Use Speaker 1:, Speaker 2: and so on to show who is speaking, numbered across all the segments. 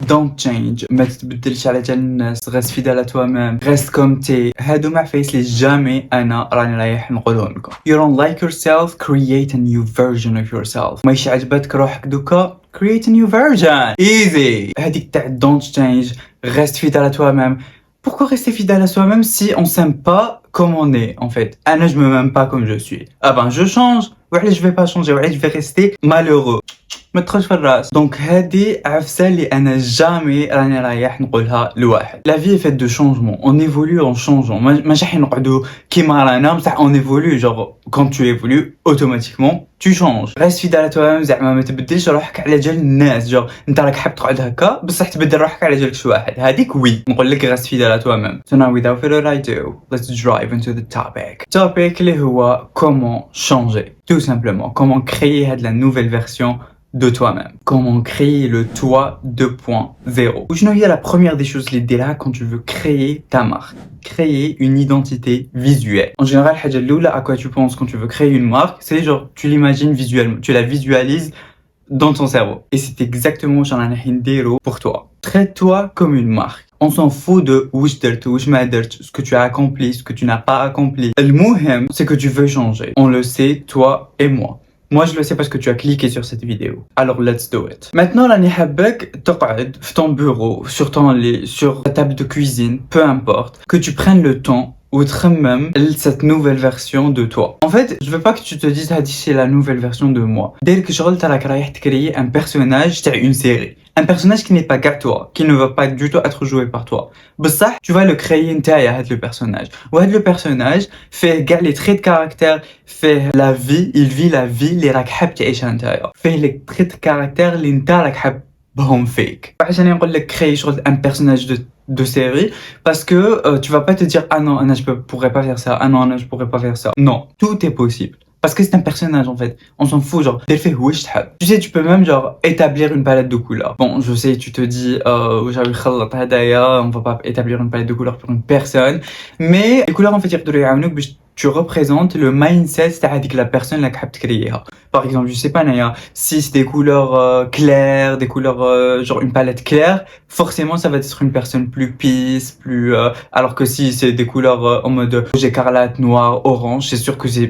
Speaker 1: don't change ما تتبدلش على جال الناس reste fidèle à toi-même reste comme t'es هادو معفايس لي jamais أنا راني رايح نقولهم لكم. You don't like yourself, create a new version of yourself. مايش عجبتك روحك دوكا create a new version. Easy. هاديك تاع don't change reste fidèle à toi-même. Pourquoi rester fidèle à soi-même si on s'aime pas comme on est en fait? Anna, je me m'aime pas comme je suis. Ah ben je change. Ouais, je vais pas changer. Ouais, je vais rester malheureux. ما تدخلش في الراس. دونك هذه عفسه اللي انا جامي راني رايح نقولها لواحد. لا في فيت دو شونجمون اون ايفولو اون شونجون ماشي حين نقعدوا كيما رانا بصح اون ايفولو جوغ كون تو ايفولو اوتوماتيكمون تو شونج. ريست فيدال على توام زعما ما تبدلش روحك على جال الناس جوغ انت راك حاب تقعد هكا بصح تبدل روحك على جال شي واحد هذيك وي نقول لك ريست فيدال على توام. So now without further ado let's drive into the topic اللي هو comment changer tout simplement comment créer هاد la nouvelle version de toi-même. Comment créer le toi 2.0. وشنو هي la première des choses اللي ديرها quand tu veux créer ta marque. Créer une identité visuelle. En général, الحاجة الأولى à quoi tu penses quand tu veux créer une marque, c'est genre tu l'imagines visuellement, tu la visualises dans ton cerveau. Et c'est exactement ce qu'on a نديرو pour toi. Traite-toi comme une marque. On s'en fout de واش درت واش ما درت, ce que tu as accompli, ce que tu n'as pas accompli. المهم, c'est que tu veux changer. On le sait, toi et moi. Moi je le sais parce que tu as cliqué sur cette vidéo. Alors let's do it. Maintenant راني حابك تقعد في ton bureau, sur ton lit, sur ta table de cuisine, peu importe, que tu prennes le temps ou تخمم cette nouvelle version de toi. En fait, je veux pas que tu te dises هادي c'est la nouvelle version de moi. دير شغل تاع راك رايح تكريي un personnage تاع une série. Un personnage qui n'est pas qu'à toi, qui ne va pas du tout être joué par toi. بصح tu vas le créer نتايا هاد le personnage. وهاد le personnage fait كاع les traits de caractère, fait la vie, il vit la vie اللي راك حاب تعيشها نتايا. fait les traits de caractère اللي نتا راك حابهم فيك. عشان نقول لك créer شغل un personnage de série parce que tu vas pas te dire ah non Anna je pourrais pas faire ça, ah non Anna je pourrais pas faire ça. Non, tout est possible. Parce que c'est un personnage en fait, on s'en fout genre, tu sais tu peux même genre établir une palette de couleurs. Bon je sais tu te dis on va pas établir une palette de couleurs pour une personne, mais les couleurs en fait tu représentes le mindset c'est-à-dire la personne là que tu créer. Par exemple je sais pas Naya, si c'est des couleurs claires, des couleurs genre une palette claire, forcément ça va être une personne plus peace, plus alors que si c'est des couleurs en mode rouge écarlate, noir, orange, c'est sûr que c'est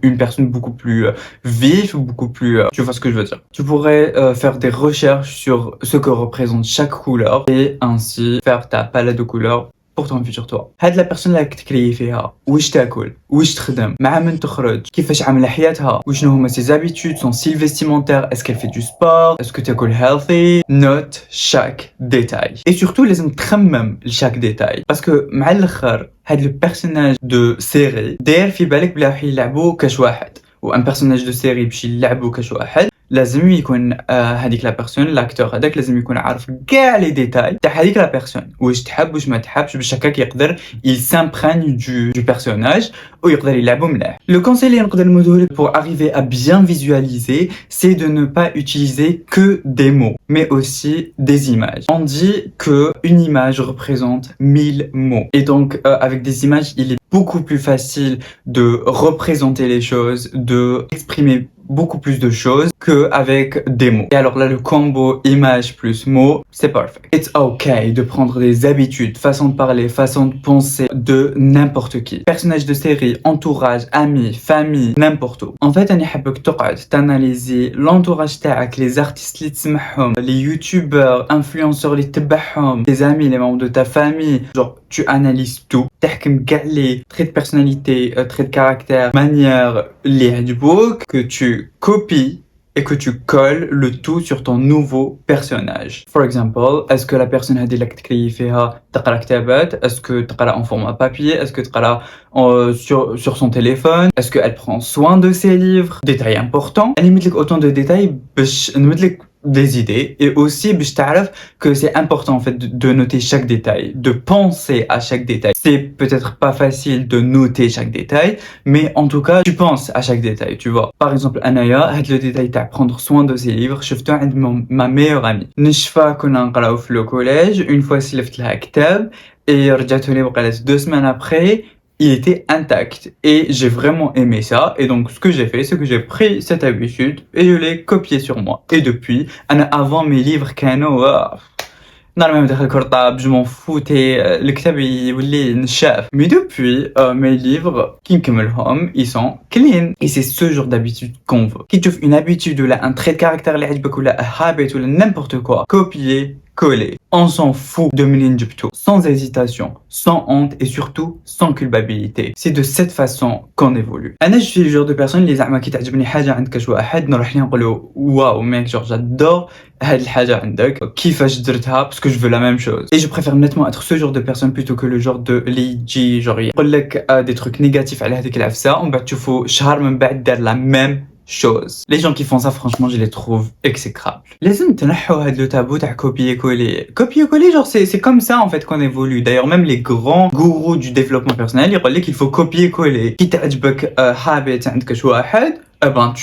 Speaker 1: une personne beaucoup plus vive, beaucoup plus tu vois ce que je veux dire. Tu pourrais faire des recherches sur ce que représente chaque couleur et ainsi faire ta palette de couleurs pour ton futur toi. هاد la personne اللي تكري فيها واش تاكل واش تخدم مع من تخرج كيفاش عامله حياتها وشنو هما ses habitudes, son style vestimentaire, est-ce qu'elle fait du sport, est-ce que تاكل healthy. Note chaque détail et surtout لازم تخمم لchaque détail parce que مع الاخر هاد le personnage de série داير في بالك بلا راح يلعبوا كاش واحد و un personnage de série باش يلعبوا كاش واحد لازم يكون هذيك لا بيرسون لاكتور هذاك لازم يكون عارف كاع لي ديتاي تاع هذيك لا بيرسون واش تحب واش ما تحبش باش هكاك يقدر il s'imprègne du personnage ويقدر يلعبو مليح. Le conseil اللي نقدر نقوله pour arriver à bien visualiser c'est de ne pas utiliser que des mots mais aussi des images. On dit que une image représente 1000 mots et donc avec des images il est beaucoup plus facile de représenter les choses, de exprimer beaucoup plus de choses qu'avec des mots. Et alors là, le combo image plus mots, c'est parfait. It's okay de prendre des habitudes, façon de parler, façon de penser de n'importe qui. Personnage de série, entourage, amis, famille, n'importe où. En fait, أنا حابك تقعد t'analyser l'entourage تاعك, les artistes اللي تسمعهم, les youtubeurs, influenceurs اللي تتبعهم, tes amis, les membres de ta famille. Genre, tu analyses tout. تحكم كاع les traits de personnalité, traits de caractère, manière اللي يعجبوك, que tu copies et que tu colles le tout sur ton nouveau personnage. For example, est-ce que la personne هذه اللي تكري فيها تقرا كتابات, est-ce que تقرا en format papier, est-ce que تقرا sur son téléphone, est-ce qu'elle prend soin de ses livres, détails importants. Elle met autant de détails باش نمدلك des idées et aussi باش تعرف que c'est important en fait de noter chaque détail, de penser à chaque détail. C'est peut-être pas facile de noter chaque détail, mais en tout cas tu penses à chaque détail, tu vois. Par exemple Anaya, هاد le détail تاع prendre soin de ses livres, شفتو عند ma meilleure amie. نشفى كنا نقراو في le collège, une fois سلفت لها كتاب et رجعته لي وقالت 2 semaines après il était intact et j'ai vraiment aimé ça et donc ce que j'ai fait c'est que j'ai pris cette habitude et je l'ai copié sur moi et depuis avant mes livres كانوا نهار ما دخل كرطاب جو مون فوتي الكتاب يولي نشاف. Mais depuis mes livres qui نكملهم ils sont clean et c'est ce genre d'habitude qu'on veut. كي تشوف une habitude ولا un trait de caractère اللي عجبك ولا a habit ولا n'importe quoi, copier coller. On s'en fout de منين جبتو, sans hésitation, sans honte et surtout sans culpabilité. C'est de cette façon qu'on évolue. أنا je suis le genre de personne اللي زعما كي تعجبني حاجة عند كاش واحد نروح ليه نقولو واو mec genre j'adore هاد الحاجة عندك كيفاش درتها parce que je veux la même chose. Et je préfère nettement être ce genre de personne plutôt que le genre de اللي يجي genre يقول لك des trucs négatifs على هذيك العفسة ومن بعد تشوفو شهر من بعد دار la même chose. Les gens qui font ça, franchement, je les trouve exécrables. لازم تنحوا هاد le tabou تاع copier-coller. Copier-coller, genre, c'est comme ça, en fait, qu'on évolue. D'ailleurs, même les grands gourous du développement personnel, ils disent qu'il faut copier-coller. Qui تعجبك habit عندك شي واحد, eh ben,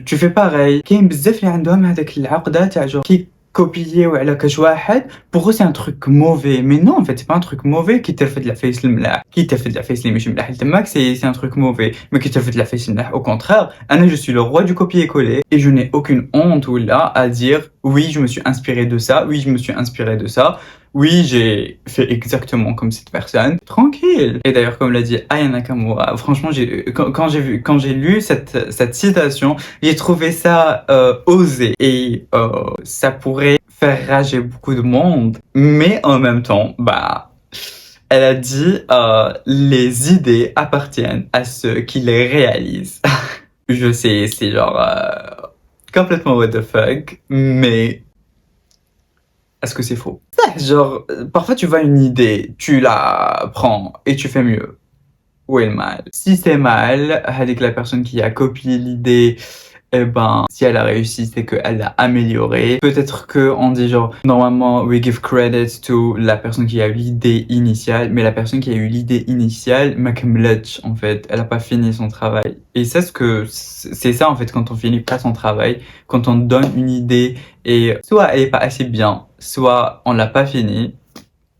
Speaker 1: tu fais pareil. كاين بزاف اللي عندهم هذاك العقدة تاع genre كي copier وعلى كاش واحد, pour eux c'est un truc mauvais. Mais non, en fait, c'est pas un truc mauvais qui ترفد العفايس الملاح. qui ترفد العفايس اللي ماشي ملاح لتماك, c'est un truc mauvais. Mais qui ترفد العفايس الملاح, au contraire, أنا je suis le roi du copier-coller et je n'ai aucune honte ou là à dire oui, je me suis inspiré de ça, oui, je me suis inspiré de ça. Oui, j'ai fait exactement comme cette personne. Tranquille. Et d'ailleurs, comme l'a dit Aya Nakamura, franchement, quand j'ai lu cette citation, j'ai trouvé ça osé et ça pourrait faire rager beaucoup de monde. Mais en même temps, bah, elle a dit les idées appartiennent à ceux qui les réalisent. Je sais, c'est genre complètement what the fuck, mais est-ce que c'est faux? Genre, parfois tu vois une idée, tu la prends et tu fais mieux. Où est le mal? Si c'est mal, avec la personne qui a copié l'idée, eh ben, si elle a réussi, c'est qu'elle l'a amélioré. Peut-être que on dit genre, normalement, we give credit to la personne qui a eu l'idée initiale, mais la personne qui a eu l'idée initiale, ma kemletch, en fait, elle a pas fini son travail. Et c'est ça, en fait, quand on finit pas son travail, quand on donne une idée et soit elle est pas assez bien, soit on l'a pas fini,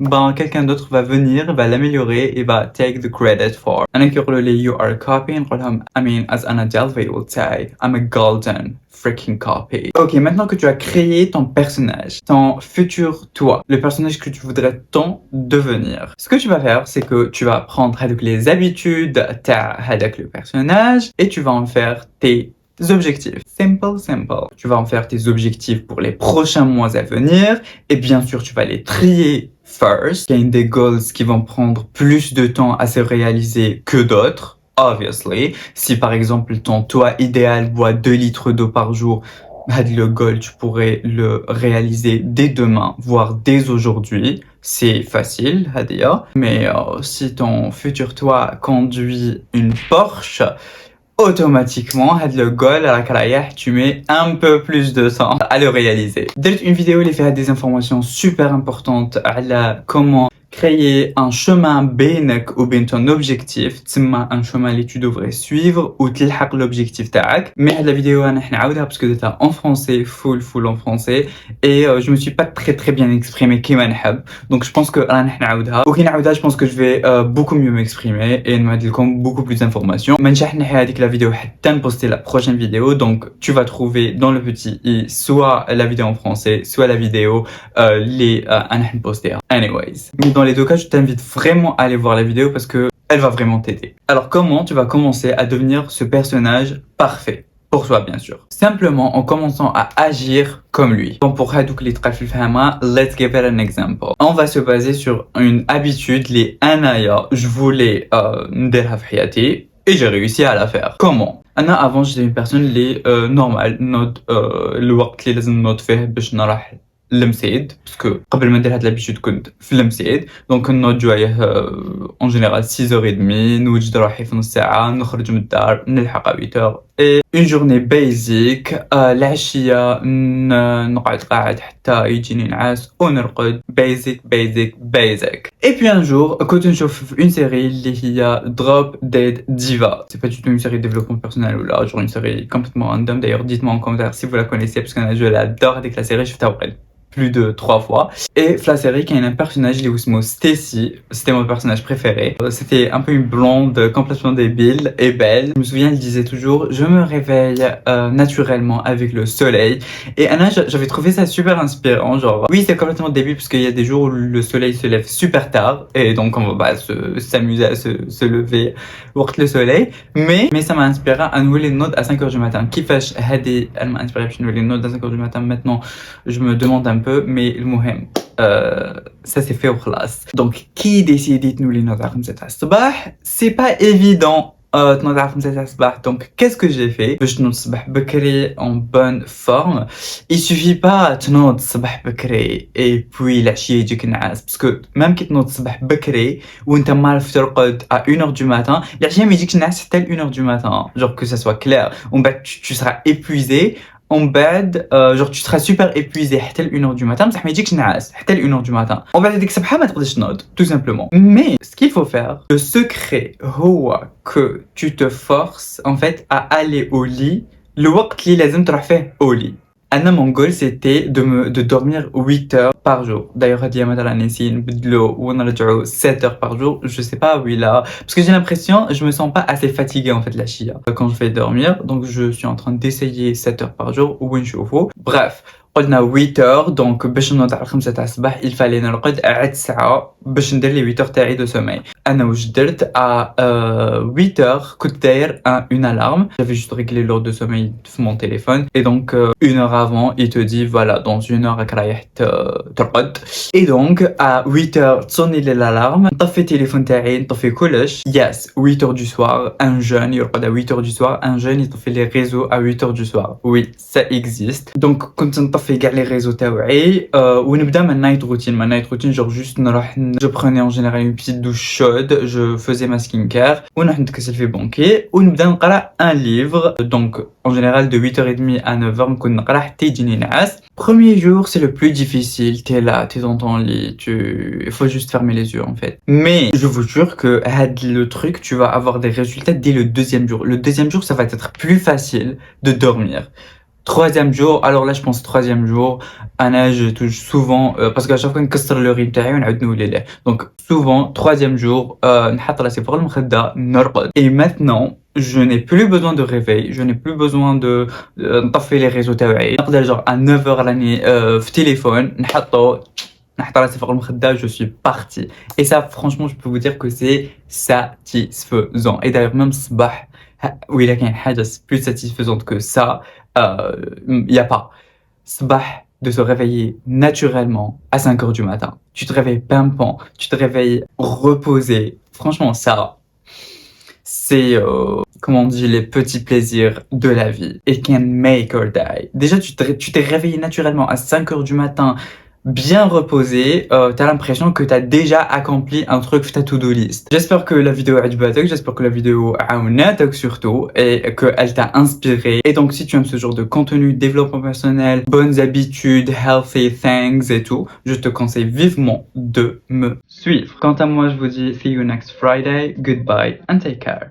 Speaker 1: ben quelqu'un d'autre va venir, va l'améliorer et va take the credit for. أنا كيقولوا لي you are a copy, نقول لهم I mean as Anna Delvey would say, I'm a golden freaking copy. Ok, maintenant que tu as créé ton personnage, ton futur toi, le personnage que tu voudrais tant devenir, ce que tu vas faire, c'est que tu vas prendre les habitudes de le personnage et tu vas en faire tes objectifs. Simple, simple. Tu vas en faire tes objectifs pour les prochains mois à venir et bien sûr tu vas les trier first. Il y a des goals qui vont prendre plus de temps à se réaliser que d'autres. Obviously, si par exemple ton toi idéal boit 2 litres d'eau par jour, le goal tu pourrais le réaliser dès demain, voire dès aujourd'hui. C'est facile, Hadia. Mais si ton futur toi conduit une Porsche, automatiquement le goal à la tu mets un peu plus de temps à le réaliser. Dès une vidéo il fait des informations super importantes à comment créer un chemin بينك وبين ton objectif, تسمى un chemin que tu devrais suivre ou تلحق l'objectif تاعك. Mais la vidéo انا نعاودها parce que c'était en français, full en français et je me suis pas très bien exprimé كيما نحب. Donc je pense que راح نعاودها وكي نعاودها je pense que je vais beaucoup mieux m'exprimer et نعطي لكم beaucoup plus d'informations. ما نشرح نحي هذيك la vidéo حتى نبوستي la prochaine vidéo, donc tu vas trouver dans le petit i soit la vidéo en français soit la vidéo les انا نبوستيها. Anyways, mais dans les deux cas, je t'invite vraiment à aller voir la vidéo parce que elle va vraiment t'aider. Alors comment tu vas commencer à devenir ce personnage parfait pour toi bien sûr? Simplement en commençant à agir comme lui. Donc pour هادوك اللي تقال في الفهمة, let's give it an example. On va se baser sur une habitude les أنايا je voulais نديرها في حياتي et j'ai réussi à la faire. Comment? أنا avant j'étais une personne اللي normale نوض الوقت اللي لازم نوض فيه باش نروح المسيد باسكو قبل ما ندير هاد لابيتود كنت في المسيد دونك نوض جوايه اون جينيرال 6h30 نوجد روحي في نص ساعه نخرج من الدار نلحق 8h اي اون جورني بيزيك العشيه نقعد قاعد حتى يجيني نعاس ونرقد بيزيك اي بي ان جور كنت نشوف في اون سيري اللي هي دروب ديد ديفا. سي با دو تو اون سيري ديفلوبمون بيرسونيل ولا جور اون سيري كومبليتمون راندوم. d'ailleurs dites-moi en commentaire si vous la connaissez parce que je l'adore هذيك لا سيري شفتها وقت plus de 3 fois. Et في la série كاين un personnage اللي اسمه Stacy, c'était mon personnage préféré. C'était un peu une blonde complètement débile et belle. Je me souviens, elle disait toujours je me réveille naturellement avec le soleil. Et Anna, j'avais trouvé ça super inspirant, genre oui, c'est complètement débile parce qu'il y a des jours où le soleil se lève super tard et donc on va s'amuser à se lever وقت le soleil, mais ça m'a inspiré à نولي نوض à 5h du matin. كيفاش هذه elle m'a inspiré باش نولي نوض à 5h du matin. Maintenant je me demande un peu, mais المهم ça c'est fait وخلاص. Donc qui décide تنولي نوض على 5 تاع الصباح؟ c'est pas évident تنوض على 5 تاع الصباح. Donc qu'est-ce que j'ai fait باش تنوض الصباح بكري en bonne forme? Il suffit pas تنوض الصباح بكري et puis العشية يجيك نعاس, parce que même كي تنوض الصباح بكري وانت معرف ترقد à 1h du matin, العشية ما يجيكش نعاس حتى 1h du matin, genre que ça soit clair. ومن بعد tu seras épuisé. En bed, genre tu seras super épuisé حتى 1h du matin, بصح ما يجيكش نعاس حتى 1h du matin. En بعد هذيك الصباحة ما تقدرش تنوض, tout simplement. Mais ce qu'il faut faire, le secret هو que tu te forces en fait à aller au lit الوقت اللي لازم تروح فيه au lit. Anna, mon goal c'était de dormir 8 heures par jour. D'ailleurs, هادي مثلا ناسين نبدلو ونرجعو 7 heures par jour. Je sais pas, oui là, parce que j'ai l'impression, je me sens pas assez fatigué en fait la chia quand je vais dormir. Donc je suis en train d'essayer 7 heures par jour ou نشوفو. Bref, قلنا 8 heures, donc باش نوض على 5 تاع الصباح il fallait نرقد على 9 باش ندير لي 8 heures تاعي de sommeil. انا واش درت à 8 heures كنت داير une alarme. J'avais juste réglé l'heure de sommeil sur mon téléphone et donc 1 heure avant il te dit voilà dans 1 heure راك رايح ترقد. Et donc à 8 heures تصوني لي l'alarme, نطفي التليفون تاعي نطفي كلش. Yes, 8 heures du soir, un jeune يرقد à 8 heures du soir, un jeune يطفي les réseaux à 8 heures du soir. Oui, ça existe. Donc كنت نطفي كاع les réseaux تاوعي ونبدا من night routine. Ma night routine genre juste نروح je prenais en général une petite douche chaude, je faisais ma skincare ونروح نتكسل في بونكي ونبدا نقرا un livre. Donc en général de 8h30 à 9h نكون نقرا حتى يجيني نعاس. Premier jour c'est le plus difficile, t'es là, t'es dans ton lit, il faut juste fermer les yeux en fait. Mais je vous jure que le truc, tu vas avoir des résultats dès le deuxième jour. Le deuxième jour ça va être plus facile de dormir. Troisième jour, alors là je pense troisième jour, Anna je touche souvent parce qu'à chaque fois نكسر le rythme تاعي ونعاود نولي ليه. Donc souvent troisième jour نحط راسي فوق المخدة نرقد. Et maintenant je n'ai plus besoin de réveil, je n'ai plus besoin de نطفي les réseaux تاوعي. نقدر genre à 9h راني في تليفون نحط راسي فوق المخدة, je suis parti. Et ça franchement je peux vous dire que c'est satisfaisant. Et d'ailleurs même الصباح وإلا كاين حاجة plus satisfaisante que ça, y a pas. Sabah, de se réveiller naturellement à 5h du matin. Tu te réveilles pimpant, tu te réveilles reposé. Franchement, ça, c'est, comment on dit, les petits plaisirs de la vie. It can make or die. Déjà, tu t'es réveillé naturellement à 5h du matin, bien reposé, t'as l'impression que t'as déjà accompli un truc sur ta to-do list. J'espère que la vidéo a عجبتك, j'espère que la vidéo a عاونتك surtout et qu'elle t'a inspiré. Et donc si tu aimes ce genre de contenu, développement personnel, bonnes habitudes, healthy things et tout, je te conseille vivement de me suivre. Quant à moi, je vous dis see you next Friday, goodbye and take care.